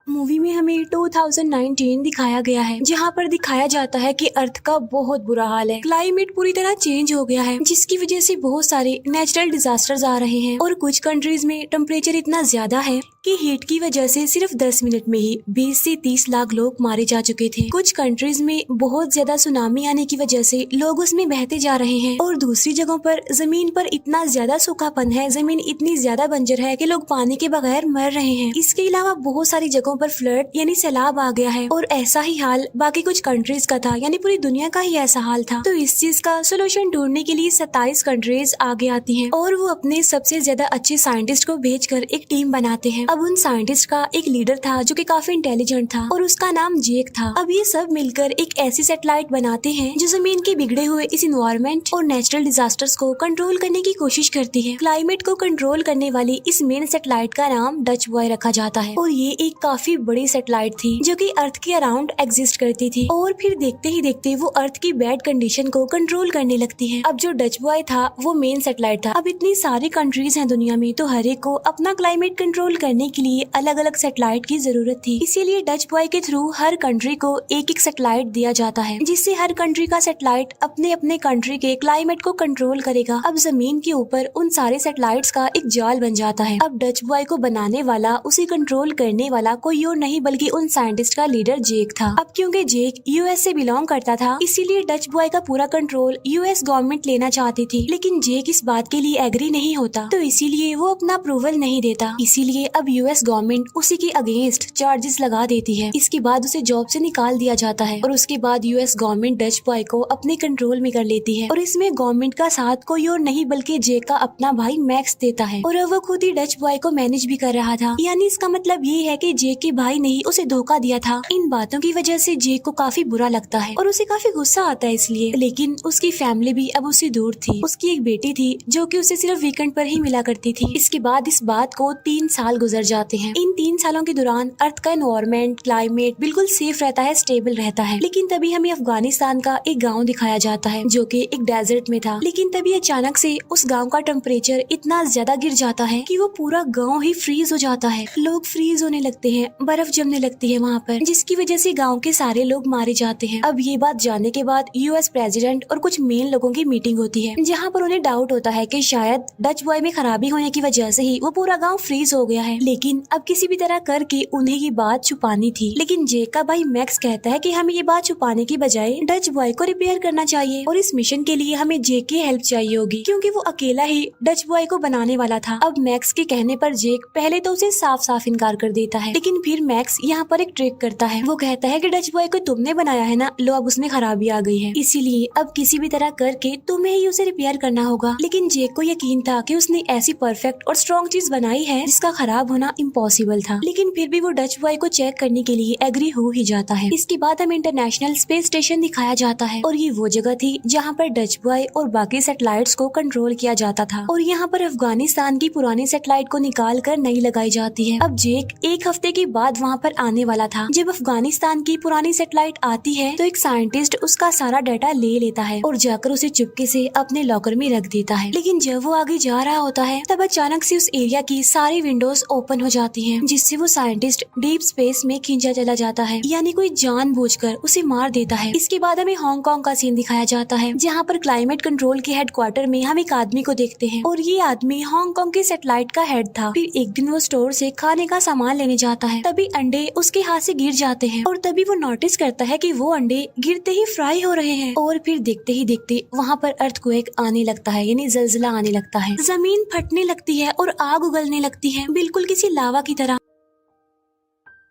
Movie में हमें 2019 दिखाया गया है, जहाँ पर दिखाया जाता है कि अर्थ का बहुत बुरा हाल है। क्लाइमेट पूरी तरह चेंज हो गया है, जिसकी वजह से बहुत सारे नेचुरल डिजास्टर्स आ रहे हैं और कुछ कंट्रीज में टेम्परेचर इतना ज्यादा है कि हीट की वजह से सिर्फ 10 मिनट में ही 20 से 30 लाख लोग मारे जा चुके थे। कुछ कंट्रीज में बहुत ज्यादा सुनामी आने की वजह से लोग उसमें बहते जा रहे हैं और दूसरी जगहों पर जमीन पर इतना ज्यादा सूखापन है, जमीन इतनी ज्यादा बंजर है कि लोग पानी के बगैर मर रहे हैं। इसके अलावा बहुत सारी जगहों पर फ्लड यानी सैलाब आ गया है और ऐसा ही हाल बाकी कुछ कंट्रीज का था, यानी पूरी दुनिया का ही ऐसा हाल था। तो इस चीज का सोल्यूशन ढूंढने के लिए 27 कंट्रीज आगे आती हैं और वो अपने सबसे ज्यादा अच्छे साइंटिस्ट को भेजकर एक टीम बनाते हैं। अब उन साइंटिस्ट का एक लीडर था जो कि काफी इंटेलिजेंट था और उसका नाम जेक था। अब ये सब मिलकर एक ऐसी सैटेलाइट बनाते हैं जो जमीन के बिगड़े हुए इस इन्वायरमेंट और नेचुरल डिजास्टर्स को कंट्रोल करने की कोशिश करती है। क्लाइमेट को कंट्रोल करने वाली इस मेन सैटेलाइट का नाम डच बॉय रखा जाता है और ये एक काफी बड़ी सैटेलाइट थी जो कि अर्थ के अराउंड एग्जिस्ट करती थी और फिर देखते ही देखते वो अर्थ की बैड कंडीशन को कंट्रोल करने लगती है। अब जो डच बॉय था वो मेन सैटेलाइट था। अब इतनी सारी कंट्रीज हैं दुनिया में, तो हर एक को अपना क्लाइमेट कंट्रोल करने के लिए अलग अलग सैटेलाइट की जरूरत थी। इसीलिए डच बॉय के थ्रू हर कंट्री को एक एक सैटेलाइट दिया जाता है, जिससे हर कंट्री का सैटेलाइट अपने अपने कंट्री के क्लाइमेट को कंट्रोल करेगा। अब जमीन के ऊपर उन सारे सैटेलाइट्स का एक जाल बन जाता है। अब डच बॉय को बनाने वाला, उसे कंट्रोल करने वाला कोई और नहीं बल्कि उन साइंटिस्ट का लीडर जेक था। अब क्योंकि जेक यूएस से बिलोंग करता था, इसीलिए डच बॉय का पूरा कंट्रोल यूएस गवर्नमेंट लेना चाहती थी, लेकिन जेक इस बात के लिए एग्री नहीं होता, तो इसीलिए वो अपना अप्रूवल नहीं देता। इसीलिए अब यूएस गवर्नमेंट उसी के अगेंस्ट चार्जेस लगा देती है। इसके बाद उसे जॉब से निकाल दिया जाता है और उसके बाद यूएस गवर्नमेंट डच बॉय को अपने कंट्रोल में कर लेती है और इसमें गवर्नमेंट का साथ कोई और नहीं बल्कि जेक का अपना भाई मैक्स देता है और वो खुद ही डच बॉय को मैनेज भी कर रहा था। यानी इसका मतलब ये है कि जेक के भाई ने ही उसे धोखा दिया था। इन बातों की वजह से जेक को काफी बुरा लगता है और उसे काफी गुस्सा आता है इसलिए। लेकिन उसकी फैमिली भी अब उससे दूर थी। उसकी एक बेटी थी जो कि उसे सिर्फ वीकेंड पर ही मिला करती थी। इसके बाद इस बात को 3 साल गुजर जाते हैं। इन 3 सालों के दौरान अर्थ का एनवायरमेंट, क्लाइमेट बिल्कुल सेफ रहता है, स्टेबल रहता है। लेकिन तभी हमें अफगानिस्तान का एक गाँव दिखाया जाता है जो कि एक डेजर्ट में था। लेकिन तभी अचानक से उस गाँव का टेम्परेचर इतना ज्यादा गिर जाता है कि वो पूरा गाँव ही फ्रीज हो जाता है। लोग फ्रीज होने लगते हैं, बर्फ जमने लगती है वहाँ पर, जिसकी वजह से गाँव के सारे लोग मारे जाते हैं। अब ये बात जानने के बाद यूएस प्रेसिडेंट और कुछ मेन लोगों की मीटिंग होती है, जहाँ पर उन्हें डाउट होता है कि शायद डच बॉय में खराबी होने की वजह से ही वो पूरा गाँव फ्रीज हो गया है। लेकिन अब किसी भी तरह करके उन्हें ये बात छुपानी थी। लेकिन जेक का भाई मैक्स कहता है कि हमें ये बात छुपाने की बजाय डच बॉय को रिपेयर करना चाहिए और इस मिशन के लिए हमें जेक की हेल्प चाहिए होगी, क्योंकि वो अकेला ही डच बॉय को बनाने वाला था। अब मैक्स के कहने पर जेक पहले तो उसे साफ साफ इनकार कर देता है, लेकिन फिर मैक्स यहाँ पर एक ट्रिक करता है। वो कहता है कि डच बॉय को तुमने बनाया है ना, लो अब उसमें खराबी आ गई है, इसीलिए अब किसी भी तरह करके तुम्हें ही उसे रिपेयर करना होगा। लेकिन जेक को यकीन था कि उसने ऐसी परफेक्ट और स्ट्रॉन्ग चीज बनाई है जिसका खराब होना इम्पॉसिबल था। लेकिन फिर भी वो डच बॉय को चेक करने के लिए एग्री हो ही जाता है। इसके बाद हमें इंटरनेशनल स्पेस स्टेशन दिखाया जाता है और ये वो जगह थी जहाँ पर डच बॉय और बाकी सैटेलाइट्स को कंट्रोल किया जाता था और यहाँ पर अफगानिस्तान की पुरानी सैटेलाइट को निकाल कर नई लगाई जाती है। अब जेक एक हफ्ते के बाद वहाँ पर आने वाला था। जब अफगानिस्तान की पुरानी सैटेलाइट आती है तो एक साइंटिस्ट उसका सारा डाटा ले लेता है और जाकर उसे चुपके से अपने लॉकर में रख देता है। लेकिन जब वो आगे जा रहा होता है तब अचानक से उस एरिया की सारी विंडोज ओपन हो जाती हैं, जिससे वो साइंटिस्ट डीप स्पेस में खींचा चला जाता है, यानी कोई जानबूझकर उसे मार देता है। इसके बाद हमें हांगकांग का सीन दिखाया जाता है, जहाँ पर क्लाइमेट कंट्रोल के हेडक्वार्टर में हम एक आदमी को देखते हैं और ये आदमी हांगकांग की सैटेलाइट का हेड था। फिर एक दिन वो स्टोर से खाने का सामान लेने जाता है, तभी अंडे उसके हाथ से गिर जाते हैं और तभी वो नोटिस करता है कि वो अंडे गिरते ही फ्राई हो रहे हैं और फिर देखते ही देखते वहाँ पर अर्थक्वेक आने लगता है, यानी जलजला आने लगता है। जमीन फटने लगती है और आग उगलने लगती है, बिल्कुल किसी लावा की तरह।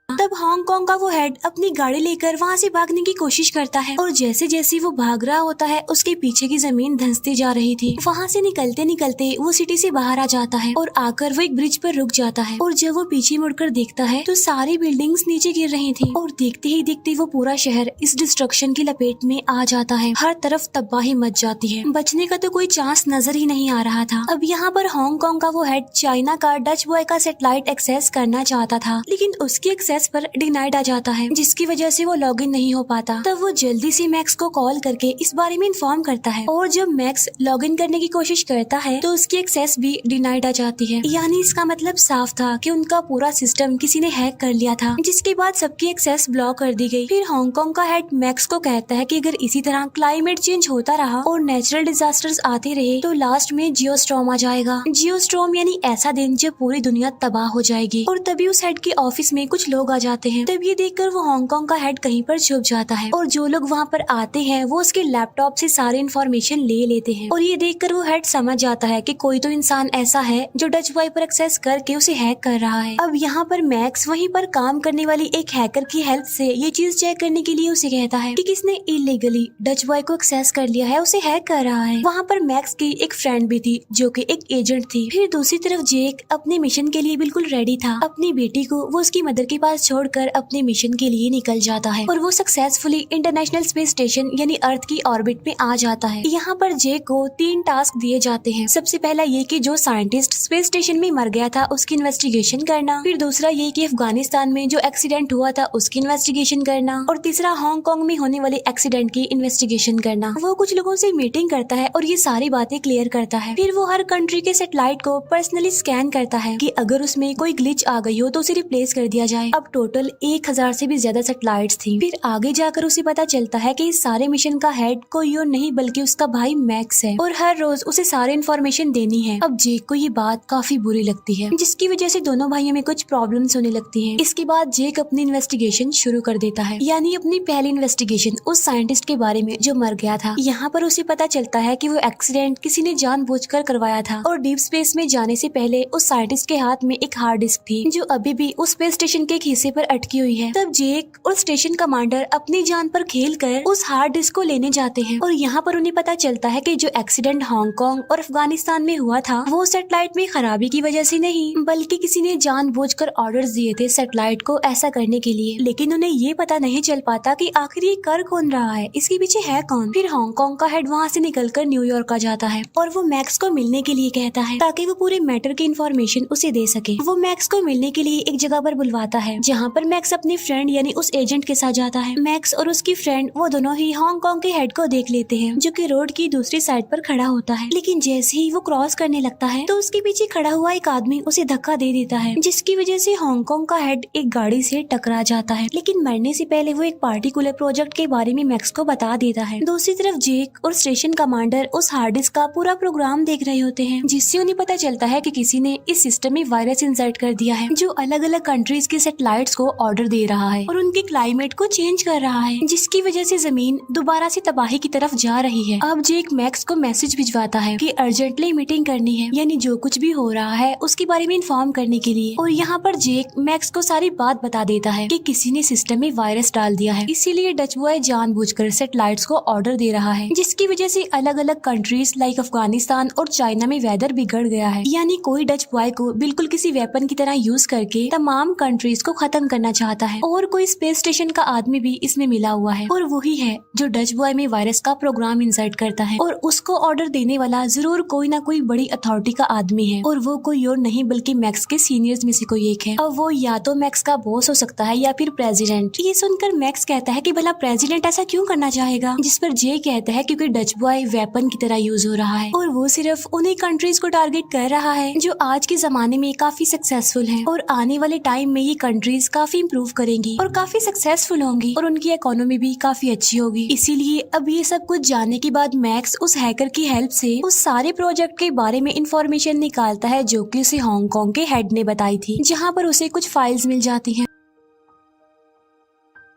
तब हांगकांग का वो हेड अपनी गाड़ी लेकर वहाँ से भागने की कोशिश करता है और जैसे जैसे वो भाग रहा होता है उसके पीछे की जमीन धंसती जा रही थी। वहाँ से निकलते निकलते वो सिटी से बाहर आ जाता है और आकर वो एक ब्रिज पर रुक जाता है और जब वो पीछे मुड़कर देखता है तो सारी बिल्डिंग्स नीचे गिर रही थी और देखते ही देखते वो पूरा शहर इस डिस्ट्रक्शन की लपेट में आ जाता है। हर तरफ तबाही मच जाती है, बचने का तो कोई चांस नजर ही नहीं आ रहा था। अब यहाँ पर हांगकांग का वो हेड चाइना का डच बॉय का सैटेलाइट एक्सेस करना चाहता था, लेकिन उसकी एक्सेस पर डिनाइड आ जाता है, जिसकी वजह से वो लॉग इन नहीं हो पाता। तब वो जल्दी से मैक्स को कॉल करके इस बारे में इन्फॉर्म करता है, और जब मैक्स लॉग इन करने की कोशिश करता है तो उसकी एक्सेस भी डिनाइड आ जाती है। यानी इसका मतलब साफ था कि उनका पूरा सिस्टम किसी ने हैक कर लिया था, जिसके बाद सबकी एक्सेस ब्लॉक कर दी गई। फिर हांगकांग का हेड मैक्स को कहता है कि अगर इसी तरह क्लाइमेट चेंज होता रहा और नेचुरल डिजास्टर्स आते रहे तो लास्ट में जियोस्टॉर्म आ जाएगा। जियोस्टॉर्म यानी ऐसा दिन जब पूरी दुनिया तबाह हो जाएगी। और तभी उस हेड के ऑफिस में कुछ लोग आ जाते हैं। तब ये देखकर वो हांगकांग का हेड कहीं पर छुप जाता है, और जो लोग वहाँ पर आते हैं वो उसके लैपटॉप से सारी इन्फॉर्मेशन ले लेते हैं। और ये देखकर वो हेड समझ जाता है कि कोई तो इंसान ऐसा है जो डच बॉय पर एक्सेस करके उसे हैक कर रहा है। अब यहाँ पर मैक्स वहीं पर काम करने वाली एक हैकर की हेल्प से ये चीज चेक करने के लिए उसे कहता है कि किसने इलीगली डच बॉय को एक्सेस कर लिया है, उसे हैक कर रहा है। वहाँ पर मैक्स की एक फ्रेंड भी थी जो कि एक एजेंट थी। फिर दूसरी तरफ जेक अपने मिशन के लिए बिल्कुल रेडी था। अपनी बेटी को वो उसकी मदर के पास छोड़कर अपने मिशन के लिए निकल जाता है, और वो सक्सेसफुली इंटरनेशनल स्पेस स्टेशन यानी अर्थ की ऑर्बिट में आ जाता है। यहाँ पर जेक को 3 टास्क दिए जाते हैं। सबसे पहला ये कि जो साइंटिस्ट स्पेस स्टेशन में मर गया था उसकी इन्वेस्टिगेशन करना, फिर दूसरा ये कि अफगानिस्तान में जो एक्सीडेंट हुआ था उसकी इन्वेस्टिगेशन करना, और तीसरा हांगकांग में होने वाले एक्सीडेंट की इन्वेस्टिगेशन करना। वो कुछ लोगों से मीटिंग करता है और ये सारी बातें क्लियर करता है। फिर वो हर कंट्री के सैटेलाइट को पर्सनली स्कैन करता है कि अगर उसमें कोई ग्लिच आ गई हो तो उसे रिप्लेस कर दिया जाए। अब टोटल 1000 से भी ज्यादा सैटेलाइट्स थी। फिर आगे जाकर उसे पता चलता है कि इस सारे मिशन का हेड कोई और नहीं बल्कि उसका भाई मैक्स है, और हर रोज उसे सारी इन्फॉर्मेशन देनी है। अब जेक को ये बात काफी बुरी लगती है, जिसकी वजह से दोनों भाइयों में कुछ प्रॉब्लम्स होने लगती हैं। इसके बाद जेक अपनी इन्वेस्टिगेशन शुरू कर देता है, यानी अपनी पहली इन्वेस्टिगेशन उस साइंटिस्ट के बारे में जो मर गया था। यहाँ पर उसे पता चलता है कि वो एक्सीडेंट किसी ने जानबूझकर करवाया था, और डीप स्पेस में जाने से पहले उस साइंटिस्ट के हाथ में एक हार्ड डिस्क थी जो अभी भी उस स्पेस स्टेशन के एक हिस्से पर अटकी हुई है। तब जेक और स्टेशन कमांडर अपनी जान पर खेलकर उस हार्ड डिस्क को लेने जाते हैं, और यहाँ पर उन्हें पता चलता है कि जो एक्सीडेंट हांगकांग और अफगानिस्तान में हुआ था वो सैटेलाइट में खराबी की वजह से नहीं बल्कि किसी ने जानबूझकर ऑर्डर्स दिए थे सैटेलाइट को ऐसा करने के लिए। लेकिन उन्हें ये पता नहीं चल पाता कि आखिर ये कर कौन रहा है, इसके पीछे है कौन। फिर हांगकांग का हेड वहाँ से निकलकर न्यूयॉर्क आ जाता है, और वो मैक्स को मिलने के लिए कहता है ताकि वो पूरे मैटर की इन्फॉर्मेशन उसे दे सके। वो मैक्स को मिलने के लिए एक जगह पर बुलवाता है, जहाँ पर मैक्स अपने फ्रेंड यानी उस एजेंट के साथ जाता है। मैक्स और उसकी फ्रेंड वो दोनों ही हांगकांग के हेड को देख लेते हैं, जो कि रोड की दूसरी साइड पर खड़ा होता है। लेकिन जैसे ही वो क्रॉस करने लगता है तो उसके पीछे खड़ा हुआ एक आदमी उसे धक्का दे देता है, जिसकी वजह से हांगकांग का हेड एक गाड़ी से टकरा जाता है। लेकिन मरने से पहले वो एक पार्टिकुलर प्रोजेक्ट के बारे में मैक्स को बता देता है। दूसरी तरफ जेक और स्टेशन कमांडर उस हार्ड डिस्क का पूरा प्रोग्राम देख रहे होते हैं, जिससे उन्हें पता चलता है कि किसी ने इस सिस्टम में वायरस इंसर्ट कर दिया है, जो अलग अलग कंट्रीज के सैटेलाइट्स को ऑर्डर दे रहा है और उनके क्लाइमेट को चेंज कर रहा है, जिसकी वजह से जमीन दोबारा से तबाही की तरफ जा रही है। अब जेक मैक्स को मैसेज भिजवाता है कि अर्जेंटली मीटिंग करनी है, यानी जो कुछ भी हो रहा है उसके बारे में इन्फॉर्म करने के लिए। और यहाँ पर जेक मैक्स को सारी बात बता देता है कि किसी ने सिस्टम में वायरस डाल दिया है, इसीलिए डच बॉय जानबूझकर सैटेलाइट्स को ऑर्डर दे रहा है, जिसकी वजह से अलग अलग कंट्रीज लाइक अफगानिस्तान और चाइना में वेदर बिगड़ गया है। यानी कोई डच बॉय को बिल्कुल किसी वेपन की तरह यूज करके तमाम कंट्रीज को खत्म करना चाहता है। और कोई स्पेस स्टेशन का आदमी भी इसमें मिला हुआ है, और वही है जो डच बॉय में वायरस का प्रोग्राम इंसर्ट करता है, और उसको ऑर्डर देने वाला जरूर कोई ना कोई बड़ी अथॉरिटी का आदमी है, और वो कोई और नहीं बल्कि मैक्स के सीनियर्स में से कोई एक है। अब वो या तो मैक्स का बॉस हो सकता है या फिर प्रेसिडेंट। ये सुनकर मैक्स कहता है कि भला प्रेसिडेंट ऐसा क्यों करना चाहेगा, जिस पर जे कहता है क्योंकि डच बॉय वेपन की तरह यूज हो रहा है, और वो सिर्फ उन्हीं कंट्रीज को टारगेट कर रहा है जो आज के जमाने में काफी सक्सेसफुल है, और आने वाले टाइम में ये कंट्रीज काफी इम्प्रूव करेंगी और काफी सक्सेसफुल होंगी, और उनकी इकोनॉमी भी काफी अच्छी होगी। इसीलिए अब ये सब कुछ जानने के बाद मैक्स उस हैकर की हेल्प से उस सारे प्रोजेक्ट के बारे में इंफॉर्मेशन निकालता है जो कि उसे हांगकांग के हेड ने बताई थी, जहाँ पर उसे कुछ फाइल्स मिल जाती हैं,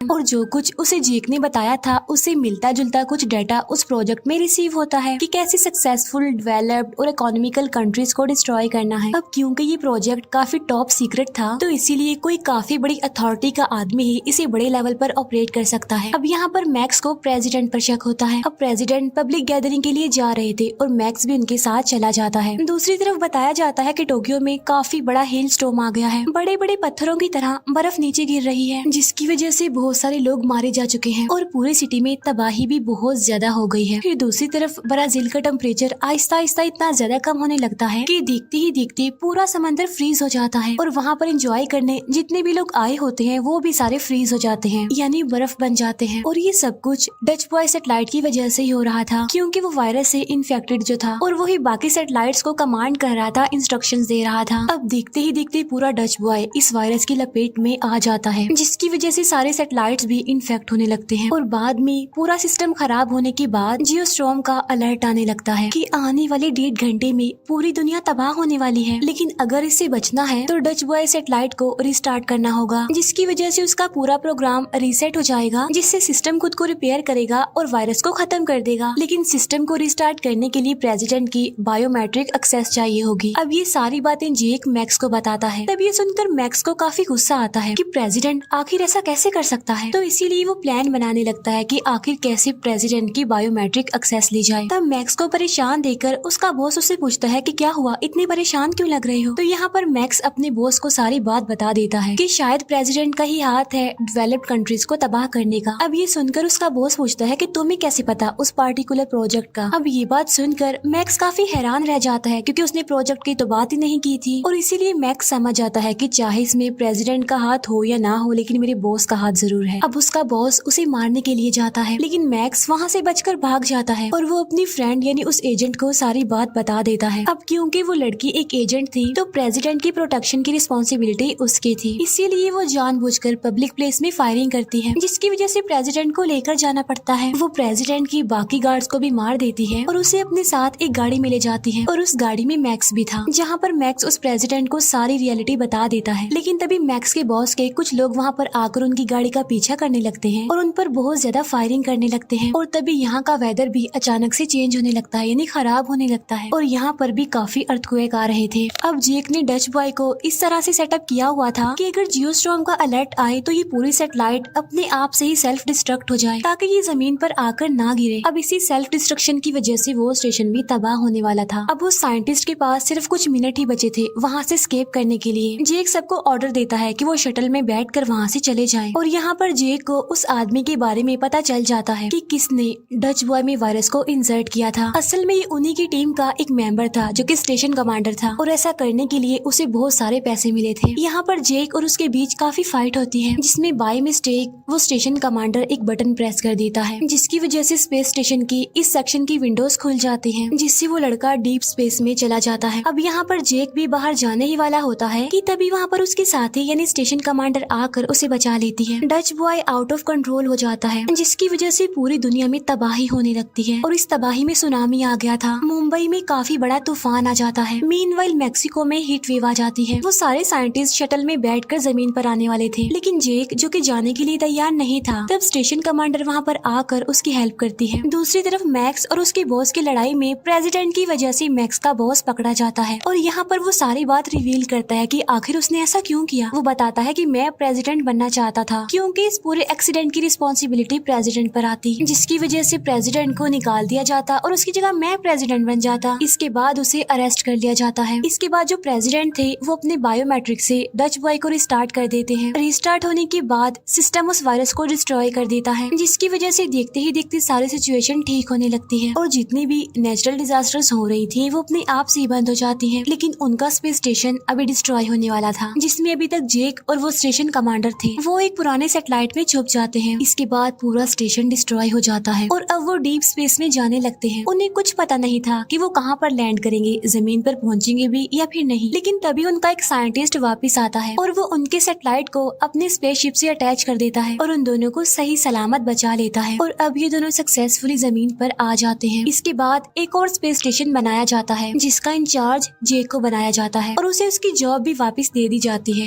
और जो कुछ उसे जेक ने बताया था उसे मिलता जुलता कुछ डाटा उस प्रोजेक्ट में रिसीव होता है कि कैसे सक्सेसफुल डेवलप्ड और इकोनॉमिकल कंट्रीज को डिस्ट्रॉय करना है। अब क्योंकि ये प्रोजेक्ट काफी टॉप सीक्रेट था तो इसीलिए कोई काफी बड़ी अथॉरिटी का आदमी ही इसे बड़े लेवल पर ऑपरेट कर सकता है। अब यहाँ पर मैक्स को प्रेसिडेंट पर शक होता है। अब प्रेसिडेंट पब्लिक गैदरिंग के लिए जा रहे थे और मैक्स भी उनके साथ चला जाता है। दूसरी तरफ बताया जाता है कि टोक्यो में काफी बड़ा हेल स्टॉर्म आ गया है, बड़े बड़े पत्थरों की तरह बर्फ नीचे गिर रही है, जिसकी वजह से बहुत बहुत सारे लोग मारे जा चुके हैं और पूरी सिटी में तबाही भी बहुत ज्यादा हो गई है। फिर दूसरी तरफ ब्राजील का टेम्परेचर आहिस्ता आहिस्ता इतना ज्यादा कम होने लगता है कि देखते ही देखते पूरा समंदर फ्रीज हो जाता है और वहाँ पर एंजॉय करने जितने भी लोग आए होते हैं वो भी सारे फ्रीज हो जाते हैं, यानी बर्फ बन जाते हैं। और ये सब कुछ डच बॉय सैटेलाइट की वजह से ही हो रहा था, क्योंकि वो वायरस से इन्फेक्टेड जो था और वही बाकी सैटेलाइट्स को कमांड कर रहा था, इंस्ट्रक्शंस दे रहा था। अब देखते ही देखते पूरा डच बॉय इस वायरस की लपेट में आ जाता है, जिसकी वजह से सारे सैटेलाइट्स भी इन्फेक्ट होने लगते हैं। और बाद में पूरा सिस्टम खराब होने के बाद जियोस्टॉर्म का अलर्ट आने लगता है कि आने वाले 1.5 घंटे में पूरी दुनिया तबाह होने वाली है। लेकिन अगर इससे बचना है तो डच बॉय सैटेलाइट को रिस्टार्ट करना होगा, जिसकी वजह से उसका पूरा प्रोग्राम रीसेट हो जाएगा, जिससे सिस्टम खुद को रिपेयर करेगा और वायरस को खत्म कर देगा। लेकिन सिस्टम को रिस्टार्ट करने के लिए प्रेसिडेंट की बायोमेट्रिक एक्सेस चाहिए होगी। अब ये सारी बातें जेक मैक्स को बताता है। तब ये सुनकर मैक्स को काफी गुस्सा आता है कि प्रेसिडेंट आखिर ऐसा कैसे कर सकता है। तो इसीलिए वो प्लान बनाने लगता है कि आखिर कैसे प्रेसिडेंट की बायोमेट्रिक एक्सेस ली जाए। तब मैक्स को परेशान देखकर उसका बॉस उससे पूछता है कि क्या हुआ, इतने परेशान क्यों लग रहे हो। तो यहाँ पर मैक्स अपने बॉस को सारी बात बता देता है कि शायद प्रेसिडेंट का ही हाथ है डेवलप्ड कंट्रीज को तबाह करने का। अब ये सुनकर उसका बॉस पूछता है कि तुम्हें कैसे पता उस पार्टिकुलर प्रोजेक्ट का। अब ये बात सुनकर मैक्स काफी हैरान रह जाता है, क्योंकि उसने प्रोजेक्ट की तो बात ही नहीं की थी। और इसीलिए मैक्स समझ जाता है कि चाहे इसमें प्रेसिडेंट का हाथ हो या ना हो, लेकिन मेरे बॉस का हाथ जरूर है। अब उसका बॉस उसे मारने के लिए जाता है, लेकिन मैक्स वहाँ से बचकर भाग जाता है और वो अपनी फ्रेंड यानी उस एजेंट को सारी बात बता देता है। अब क्योंकि वो लड़की एक एजेंट थी तो प्रेसिडेंट की प्रोटेक्शन की रिस्पॉन्सिबिलिटी उसकी थी, इसीलिए वो जानबूझकर पब्लिक प्लेस में फायरिंग करती है, जिसकी वजह से प्रेसिडेंट को लेकर जाना पड़ता है। वो प्रेसिडेंट की बाकी गार्ड्स को भी मार देती है और उसे अपने साथ एक गाड़ी में ले जाती है और उस गाड़ी में मैक्स भी था, जहाँ पर मैक्स उस प्रेसिडेंट को सारी रियलिटी बता देता है। लेकिन तभी मैक्स के बॉस के कुछ लोग वहाँ पर आकर उनकी गाड़ी का पीछा करने लगते हैं और उन पर बहुत ज्यादा फायरिंग करने लगते हैं। और तभी यहाँ का वेदर भी अचानक से चेंज होने लगता है, यानी खराब होने लगता है और यहाँ पर भी काफी अर्थक्वेक आ रहे थे। अब जेक ने डच बॉय को इस तरह से सेटअप किया हुआ था कि अगर जियोस्टॉर्म का अलर्ट आए तो ये पूरी सैटेलाइट अपने आप से ही सेल्फ डिस्ट्रक्ट हो जाए, ताकि ये जमीन पर आकर ना गिरे। अब इसी सेल्फ डिस्ट्रक्शन की वजह से वो स्टेशन भी तबाह होने वाला था। अब उस साइंटिस्ट के पास सिर्फ कुछ मिनट ही बचे थे वहाँ से एस्केप करने के लिए। जेक सबको ऑर्डर देता है कि वो शटल में बैठकर वहाँ से चले जाएं। और यहाँ पर जेक को उस आदमी के बारे में पता चल जाता है कि किसने डच बॉय में वायरस को इंसर्ट किया था। असल में ये उन्हीं की टीम का एक मेंबर था जो कि स्टेशन कमांडर था, और ऐसा करने के लिए उसे बहुत सारे पैसे मिले थे। यहाँ पर जेक और उसके बीच काफी फाइट होती है, जिसमें बाय मिस्टेक वो स्टेशन कमांडर एक बटन प्रेस कर देता है, जिसकी वजह से स्पेस स्टेशन की इस सेक्शन की विंडोज खुल जाती हैं, जिससे वो लड़का डीप स्पेस में चला जाता है। अब यहाँ पर जेक भी बाहर जाने ही वाला होता है कि तभी वहाँ पर उसके साथी यानी स्टेशन कमांडर आकर उसे बचा लेती है। Dutch boy out of control हो जाता है, जिसकी वजह से पूरी दुनिया में तबाही होने लगती है और इस तबाही में सुनामी आ गया था। मुंबई में काफी बड़ा तूफान आ जाता है। मीनवाइल मैक्सिको में हीट वेव आ जाती है। वो सारे साइंटिस्ट शटल में बैठकर जमीन पर आने वाले थे, लेकिन जेक जो कि जाने के लिए तैयार नहीं था, तब स्टेशन कमांडर वहाँ पर आकर उसकी हेल्प करती है। दूसरी तरफ मैक्स और उसके बॉस की लड़ाई में प्रेसिडेंट की वजह से मैक्स का बॉस पकड़ा जाता है और यहाँ पर वो सारी बात रिवील करता है कि आखिर उसने ऐसा क्यों किया। वो बताता है कि मैं प्रेसिडेंट बनना चाहता था, क्योंकि इस पूरे एक्सीडेंट की रिस्पॉन्सिबिलिटी प्रेसिडेंट पर आती, जिसकी वजह से प्रेसिडेंट को निकाल दिया जाता और उसकी जगह मैं प्रेसिडेंट बन जाता। इसके बाद उसे अरेस्ट कर लिया जाता है। इसके बाद जो प्रेसिडेंट थे वो अपने बायोमेट्रिक से डच बॉय को रिस्टार्ट कर देते हैं। रिस्टार्ट होने के बाद सिस्टम उस वायरस को डिस्ट्रॉय कर देता है, जिसकी वजह से देखते ही देखते सारी सिचुएशन ठीक होने लगती है और जितनी भी नेचुरल डिजास्टर्स हो रही थी वो अपने आप से ही बंद हो जाती हैं। लेकिन उनका स्पेस स्टेशन अभी डिस्ट्रॉय होने वाला था, जिसमें अभी तक जेक और वो स्टेशन कमांडर थे, वो एक पुराने सैटेलाइट में छुप जाते हैं। इसके बाद पूरा स्टेशन डिस्ट्रॉय हो जाता है और अब वो डीप स्पेस में जाने लगते हैं। उन्हें कुछ पता नहीं था कि वो कहाँ पर लैंड करेंगे, जमीन पर पहुँचेंगे भी या फिर नहीं। लेकिन तभी उनका एक साइंटिस्ट वापिस आता है और वो उनके सैटेलाइट को अपने स्पेसशिप से अटैच कर देता है और उन दोनों को सही सलामत बचा लेता है और अब ये दोनों सक्सेसफुली जमीन पर आ जाते हैं। इसके बाद एक और स्पेस स्टेशन बनाया जाता है, जिसका इंचार्ज जेक को बनाया जाता है और उसे उसकी जॉब भी वापस दे दी जाती है।